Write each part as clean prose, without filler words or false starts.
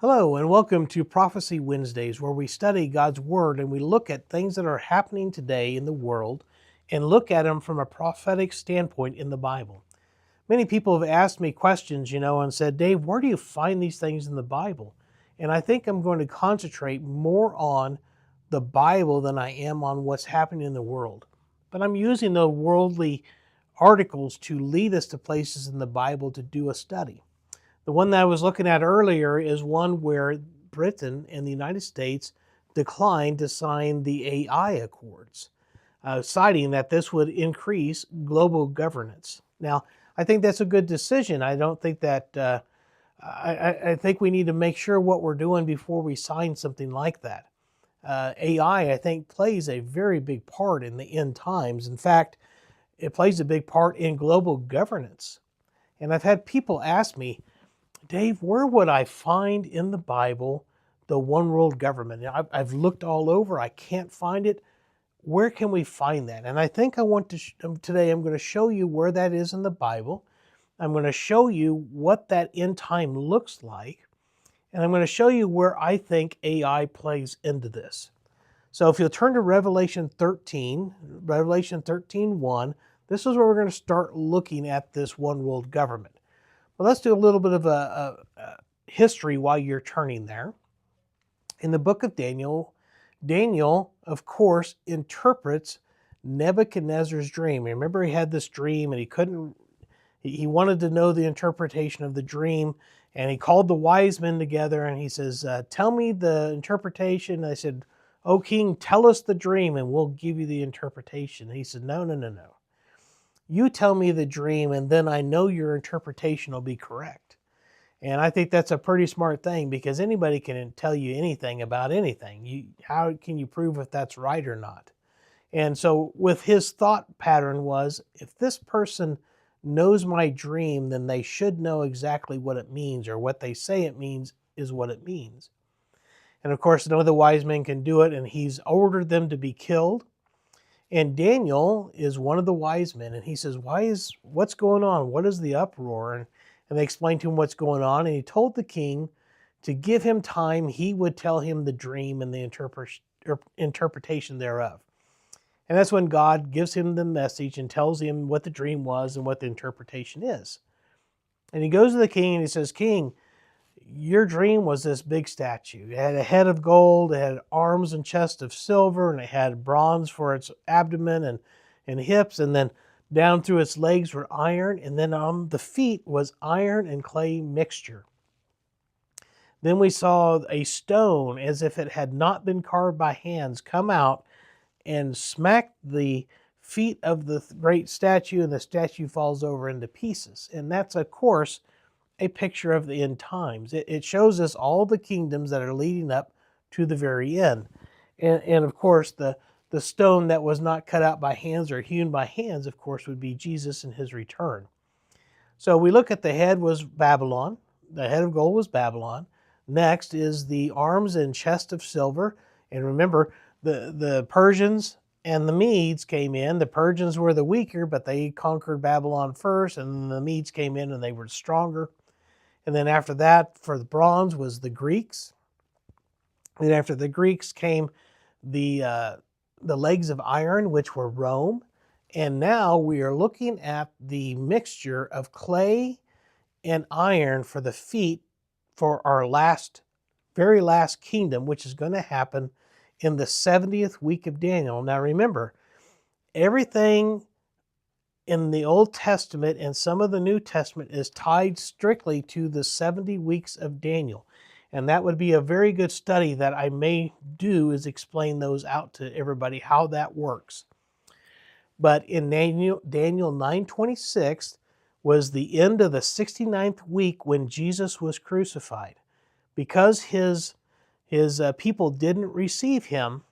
Hello, and welcome to Prophecy Wednesdays, where we study God's Word and we look at things that are happening today in the world and look at them from a prophetic standpoint in the Bible. Many people have asked me questions, and said, Dave, where do you find these things in the Bible? And I think I'm going to concentrate more on the Bible than I am on what's happening in the world. But I'm using the worldly articles to lead us to places in the Bible to do a study. The one that I was looking at earlier is one where Britain and the United States declined to sign the AI Accords, citing that this would increase global governance. Now, I think that's a good decision. I don't think that, I think we need to make sure what we're doing before we sign something like that. AI, I think, plays a very big part in the end times. In fact, it plays a big part in global governance. And I've had people ask me, Dave, where would I find in the Bible the one world government? I've looked all over. I can't find it. Where can we find that? And I think I want to, today I'm going to show you where that is in the Bible. I'm going to show you what that end time looks like. And I'm going to show you where I think AI plays into this. So if you'll turn to Revelation 13:1, this is where we're going to start looking at this one world government. Well, let's do a little bit of a history while you're turning there. In the book of Daniel, of course, interprets Nebuchadnezzar's dream. Remember, he had this dream and he wanted to know the interpretation of the dream, and he called the wise men together and he says, tell me the interpretation. I said, "O king, tell us the dream and we'll give you the interpretation." And he said, no. You tell me the dream, and then I know your interpretation will be correct. And I think that's a pretty smart thing, because anybody can tell you anything about anything. How can you prove if that's right or not? And so with his thought pattern was, if this person knows my dream, then they should know exactly what it means, or what they say it means is what it means. And of course, none of the wise men can do it, and he's ordered them to be killed. And Daniel is one of the wise men, and he says, what's going on? What is the uproar? And they explained to him what's going on, and he told the king to give him time. He would tell him the dream and the interpretation thereof. And that's when God gives him the message and tells him what the dream was and what the interpretation is. And he goes to the king and he says, "King, your dream was this big statue. It had a head of gold, it had arms and chest of silver, and it had bronze for its abdomen and hips, and then down through its legs were iron, and then on the feet was iron and clay mixture. Then we saw a stone, as if it had not been carved by hands, come out and smack the feet of the great statue, and the statue falls over into pieces." And that's, of course, a picture of the end times. It shows us all the kingdoms that are leading up to the very end. And of course, the stone that was not cut out by hands or hewn by hands, of course, would be Jesus and his return. So we look at the head was Babylon. The head of gold was Babylon. Next is the arms and chest of silver. And remember, the Persians and the Medes came in. The Persians were the weaker, but they conquered Babylon first, and the Medes came in and they were stronger. And then after that, for the bronze, was the Greeks. And after the Greeks came the legs of iron, which were Rome. And now we are looking at the mixture of clay and iron for the feet for our very last kingdom, which is going to happen in the 70th week of Daniel. Now remember, everything in the Old Testament and some of the New Testament is tied strictly to the 70 weeks of Daniel. And that would be a very good study that I may do, is explain those out to everybody, how that works. But in Daniel 9:26 was the end of the 69th week when Jesus was crucified. Because his people didn't receive him,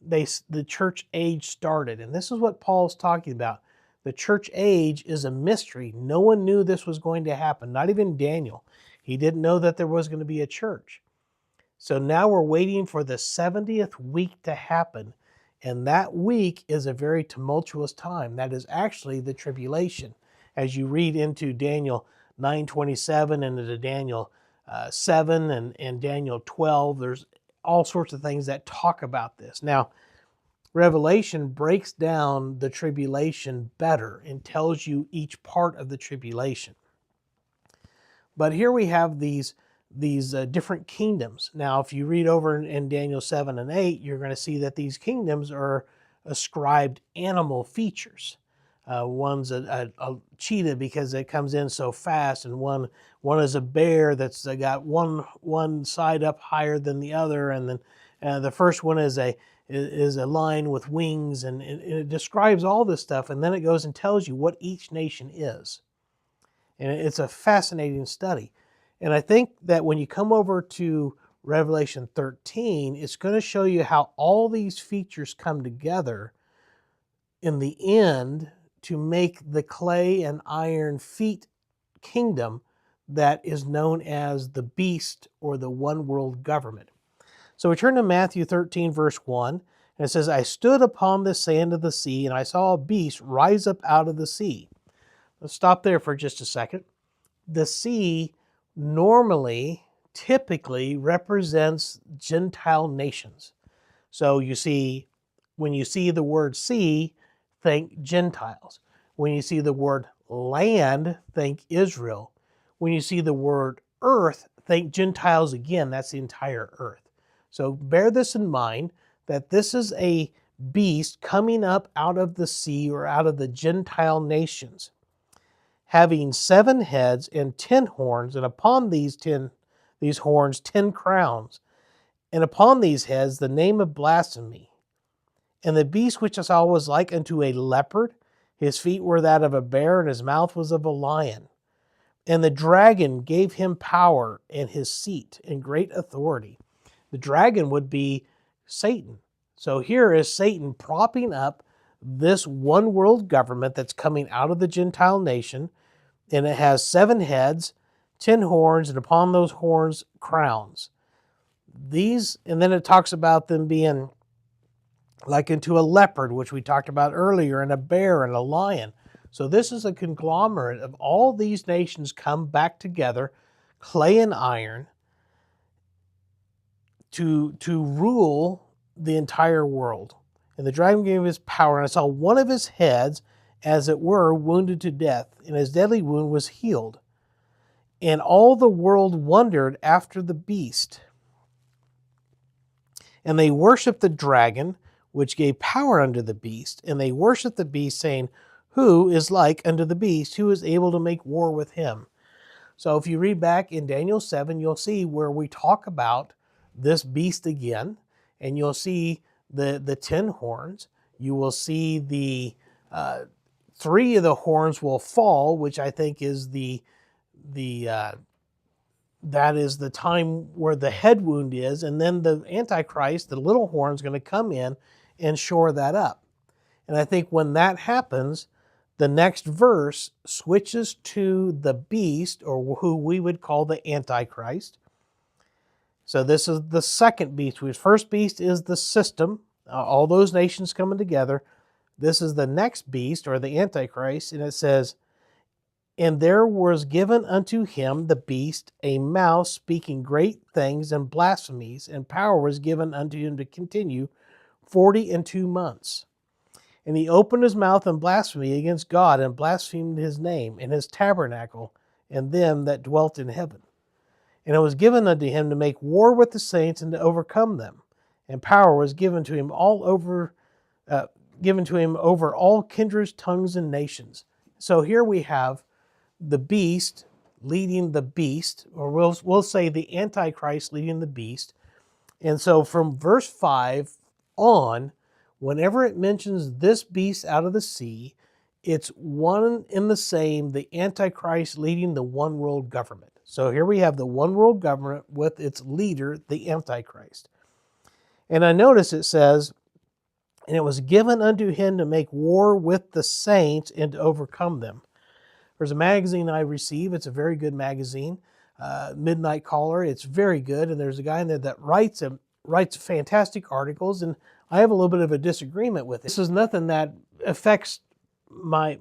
the church age started. And this is what Paul's talking about. The church age is a mystery. No one knew this was going to happen, not even Daniel. He didn't know that there was going to be a church. So now we're waiting for the 70th week to happen. And that week is a very tumultuous time. That is actually the tribulation. As you read into Daniel 9:27 and into Daniel 7 and Daniel 12. There's all sorts of things that talk about this. Now, Revelation breaks down the tribulation better and tells you each part of the tribulation. But here we have these different kingdoms. Now, if you read over in Daniel 7 and 8, you're going to see that these kingdoms are ascribed animal features. One's a cheetah because it comes in so fast, and one is a bear that's got one side up higher than the other, and then the first one is a lion with wings, and it describes all this stuff, and then it goes and tells you what each nation is. And it's a fascinating study. And I think that when you come over to Revelation 13, it's going to show you how all these features come together in the end to make the clay and iron feet kingdom that is known as the beast or the one world government. So we turn to Matthew 13, verse 1, and it says, I stood upon the sand of the sea, and I saw a beast rise up out of the sea. Let's stop there for just a second. The sea normally, typically represents Gentile nations. So you see, when you see the word sea, think Gentiles. When you see the word land, think Israel. When you see the word earth, think Gentiles again. That's the entire earth. So bear this in mind, that this is a beast coming up out of the sea or out of the Gentile nations, having 7 heads and 10 horns, and upon these horns 10 crowns, and upon these heads the name of blasphemy. And the beast which I saw was like unto a leopard, his feet were that of a bear, and his mouth was of a lion. And the dragon gave him power and his seat and great authority. The dragon would be Satan. So here is Satan propping up this one world government that's coming out of the Gentile nation, and it has 7 heads, 10 horns, and upon those horns crowns. And then it talks about them being like into a leopard, which we talked about earlier, and a bear and a lion. So this is a conglomerate of all these nations come back together, clay and iron, to rule the entire world. And the dragon gave his power, and I saw one of his heads, as it were, wounded to death, and his deadly wound was healed. And all the world wondered after the beast. And they worshipped the dragon, which gave power unto the beast. And they worshipped the beast, saying, Who is like unto the beast? Who is able to make war with him? So if you read back in Daniel 7, you'll see where we talk about this beast again. And you'll see the 10 horns. You will see the 3 of the horns will fall, which I think is that is the time where the head wound is, and then the Antichrist, the little horn, is going to come in and shore that up. And I think when that happens, the next verse switches to the beast, or who we would call the Antichrist. So this is the second beast. The first beast is the system, all those nations coming together. This is the next beast, or the Antichrist, and it says, And there was given unto him, the beast, a mouth speaking great things and blasphemies, and power was given unto him to continue 42 months. And he opened his mouth in blasphemy against God, and blasphemed his name, and his tabernacle, and them that dwelt in heaven. And it was given unto him to make war with the saints, and to overcome them. And power was given to him over all kindreds, tongues, and nations. So here we have the beast leading the beast, or we'll say the Antichrist leading the beast. And so from verse 5 on, whenever it mentions this beast out of the sea, it's one in the same, the Antichrist leading the one world government. So here we have the one world government with its leader, the Antichrist. And I notice it says, And it was given unto him to make war with the saints and to overcome them. There's a magazine I receive. It's a very good magazine, Midnight Caller. It's very good, and there's a guy in there that writes fantastic articles, and I have a little bit of a disagreement with it. This is nothing that affects my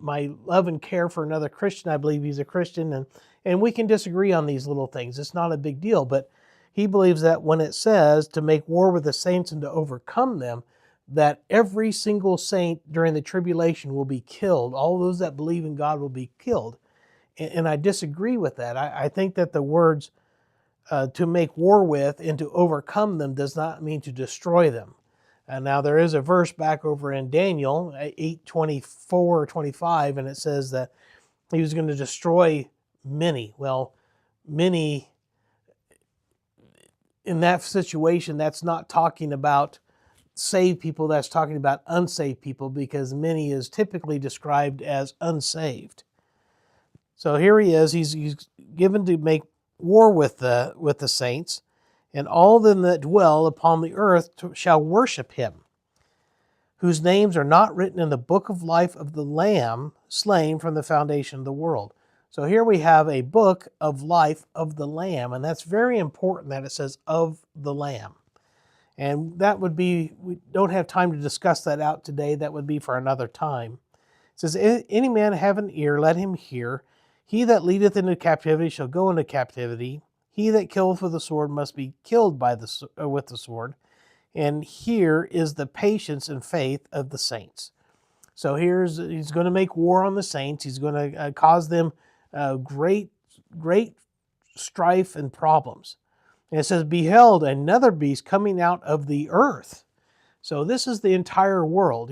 love and care for another Christian. I believe he's a Christian, And we can disagree on these little things. It's not a big deal, but he believes that when it says to make war with the saints and to overcome them, that every single saint during the tribulation will be killed. All those that believe in God will be killed. And I disagree with that. I think that the words to make war with and to overcome them does not mean to destroy them. And now there is a verse back over in Daniel 8:24 or 25, and it says that he was going to destroy many. Well, many in that situation, that's not talking about saved people, that's talking about unsaved people, because many is typically described as unsaved. So here he is, he's given to make war with the saints, and all them that dwell upon the earth shall worship him, whose names are not written in the book of life of the Lamb slain from the foundation of the world. So here we have a book of life of the Lamb, and that's very important that it says of the Lamb. And that would be, we don't have time to discuss that out today, that would be for another time. It says, any man have an ear, let him hear. He that leadeth into captivity shall go into captivity. He that killeth with the sword must be killed with the sword. And here is the patience and faith of the saints. So he's going to make war on the saints. He's going to cause them great strife and problems. And it says, beheld another beast coming out of the earth. So this is the entire world.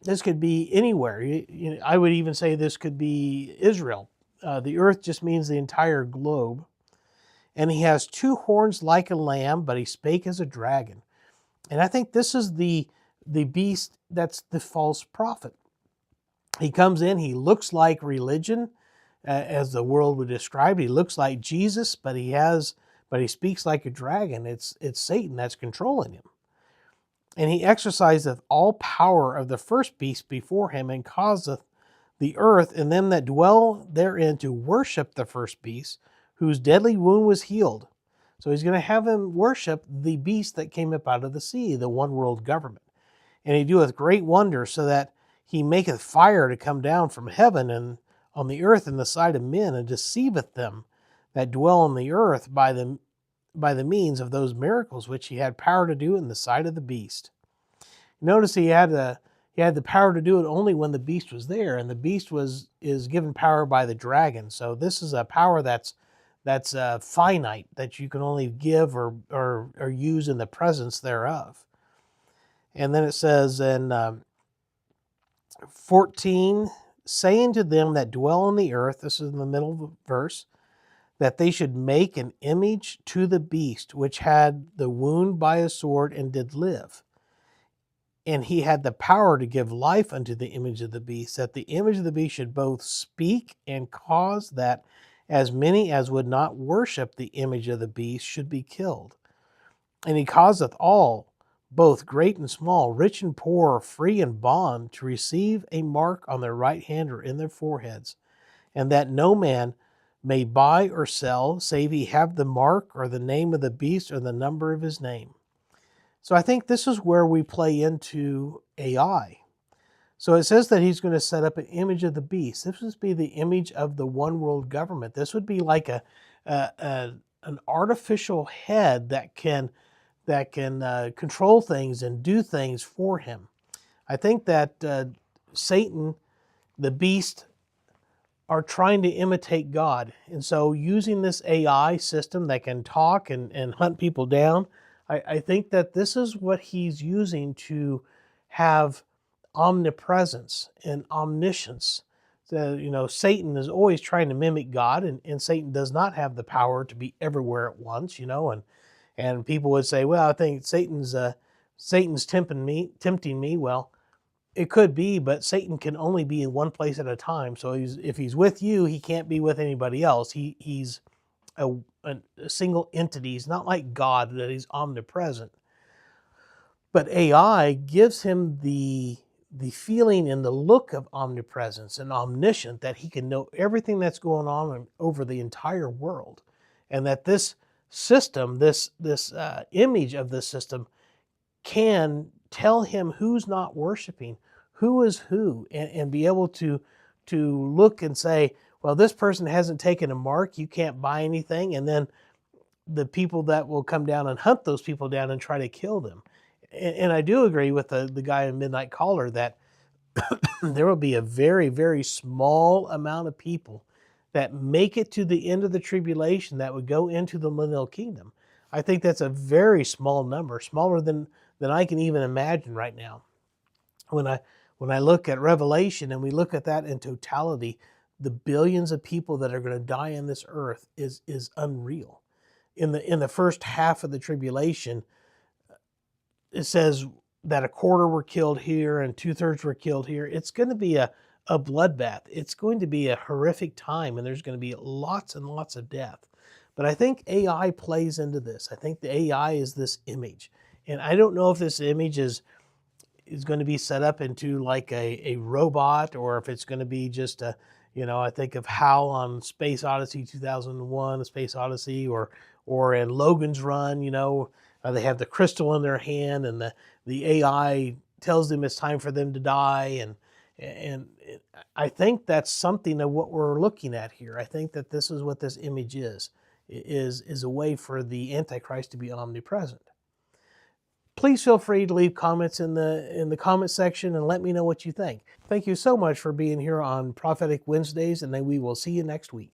This could be anywhere. I would even say this could be Israel. The earth just means the entire globe. And he has two horns like a lamb, but he spake as a dragon. And I think this is the beast that's the false prophet. He comes in, he looks like religion, as the world would describe it. He looks like Jesus, but he speaks like a dragon. It's Satan that's controlling him. And he exerciseth all power of the first beast before him, and causeth the earth and them that dwell therein to worship the first beast, whose deadly wound was healed. So he's going to have them worship the beast that came up out of the sea, the one world government. And he doeth great wonders, so that he maketh fire to come down from heaven and on the earth in the sight of men, and deceiveth them that dwell on the earth by the means of those miracles which he had power to do in the sight of the beast. Notice he had the power to do it only when the beast was there, and the beast is given power by the dragon. So this is a power that's finite, that you can only give or use in the presence thereof. And then it says in 14, saying to them that dwell on the earth, this is in the middle of the verse, that they should make an image to the beast, which had the wound by a sword and did live. And he had the power to give life unto the image of the beast, that the image of the beast should both speak and cause that as many as would not worship the image of the beast should be killed. And he causeth all, both great and small, rich and poor, free and bond, to receive a mark on their right hand or in their foreheads, and that no man may buy or sell, save he have the mark or the name of the beast or the number of his name. So I think this is where we play into AI. So it says that he's going to set up an image of the beast. This would be the image of the one world government. This would be like an artificial head that can control things and do things for him. I think that Satan, the beast, are trying to imitate God. And so using this AI system that can talk and hunt people down, I think that this is what he's using to have omnipresence and omniscience. So, Satan is always trying to mimic God, and Satan does not have the power to be everywhere at once, and people would say, well, I think Satan's tempting me. Well, it could be, but Satan can only be in one place at a time. So if he's with you, he can't be with anybody else. He's a single entity. He's not like God, that he's omnipresent. But AI gives him the feeling and the look of omnipresence and omniscient, that he can know everything that's going on over the entire world. And that this system, this image of this system, can tell him who's not worshiping, who is who, and be able to look and say, well, this person hasn't taken a mark, you can't buy anything, and then the people that will come down and hunt those people down and try to kill them. And I do agree with the guy in Midnight Caller that there will be a very, very small amount of people that make it to the end of the tribulation that would go into the millennial kingdom. I think that's a very small number, smaller than I can even imagine right now. When I look at Revelation and we look at that in totality, the billions of people that are going to die on this earth is unreal. In the first half of the tribulation, it says that a quarter were killed here and 2/3 were killed here. It's going to be a bloodbath. It's going to be a horrific time, and there's going to be lots and lots of death. But I think AI plays into this. I think the AI is this image. And I don't know if this image is going to be set up into like a robot, or if it's going to be just a, I think of Hal on Space Odyssey 2001, A Space Odyssey, or in Logan's Run, they have the crystal in their hand, and the AI tells them it's time for them to die, and I think that's something of what we're looking at here. I think that this is what this image is a way for the Antichrist to be omnipresent. Please feel free to leave comments in the comment section and let me know what you think. Thank you so much for being here on Prophetic Wednesdays, and then we will see you next week.